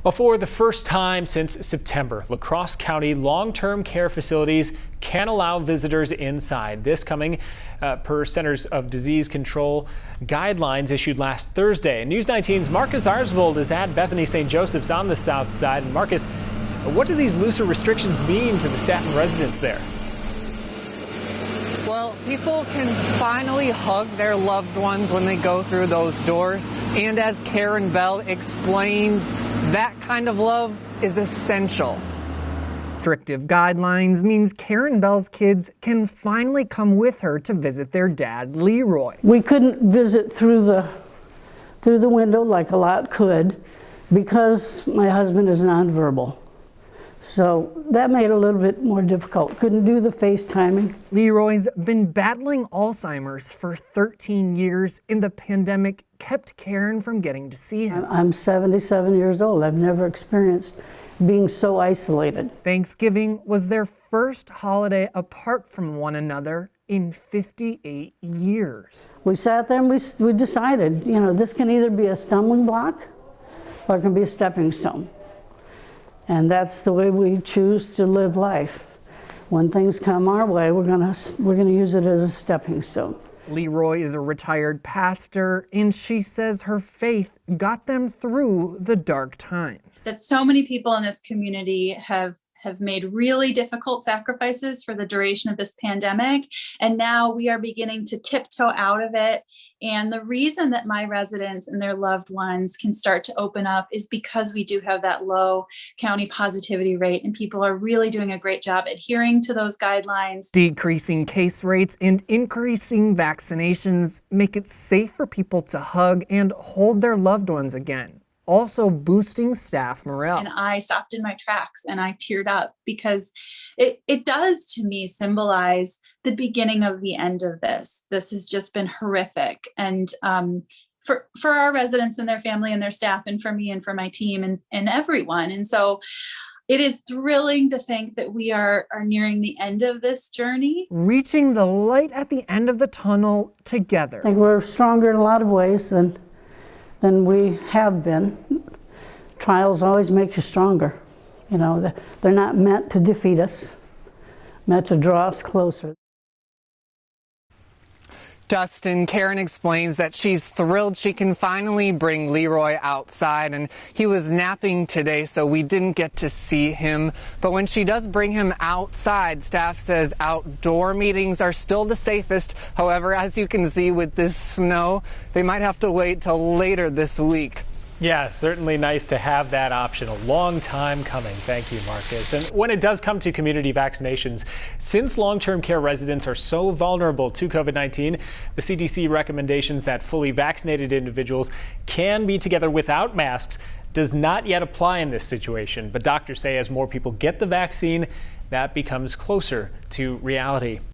Well, for the first time since September, La Crosse County long-term care facilities can allow visitors inside. This coming per Centers of Disease Control guidelines issued last Thursday. News 19's Marcus Arsvold is at Bethany St. Joseph's on the south side. And Marcus, what do these looser restrictions mean to the staff and residents there? Well, people can finally hug their loved ones when they go through those doors. And as Karen Bell explains, that kind of love is essential. Restrictive guidelines means Karen Bell's kids can finally come with her to visit their dad, Leroy. We couldn't visit through the window like a lot could because my husband is nonverbal. So that made it a little bit more difficult. Couldn't do the FaceTiming. Leroy's been battling Alzheimer's for 13 years, and the pandemic kept Karen from getting to see him. I'm 77 years old. I've never experienced being so isolated. Thanksgiving was their first holiday apart from one another in 58 years. We sat there and we decided, this can either be a stumbling block or it can be a stepping stone. And that's the way we choose to live life. When things come our way, we're gonna use it as a stepping stone. Leroy is a retired pastor, and she says her faith got them through the dark times. That so many people in this community have made really difficult sacrifices for the duration of this pandemic. And now we are beginning to tiptoe out of it. And the reason that my residents and their loved ones can start to open up is because we do have that low county positivity rate, and people are really doing a great job adhering to those guidelines. Decreasing case rates and increasing vaccinations make it safe for people to hug and hold their loved ones again. Also boosting staff morale. And I stopped in my tracks and I teared up because it does to me symbolize the beginning of the end of this. This has just been horrific. And for our residents and their family and their staff, and for me and for my team and everyone. And so it is thrilling to think that we are nearing the end of this journey. Reaching the light at the end of the tunnel together. I think we're stronger in a lot of ways than we have been. Trials always make you stronger. They're not meant to defeat us, meant to draw us closer. Dustin, Karen explains that she's thrilled she can finally bring Leroy outside, and he was napping today, so we didn't get to see him. But when she does bring him outside, staff says outdoor meetings are still the safest. However, as you can see with this snow, they might have to wait till later this week. Yeah, certainly nice to have that option. A long time coming. Thank you, Marcus. And when it does come to community vaccinations, since long-term care residents are so vulnerable to COVID-19, the CDC recommendations that fully vaccinated individuals can be together without masks does not yet apply in this situation. But doctors say as more people get the vaccine, that becomes closer to reality.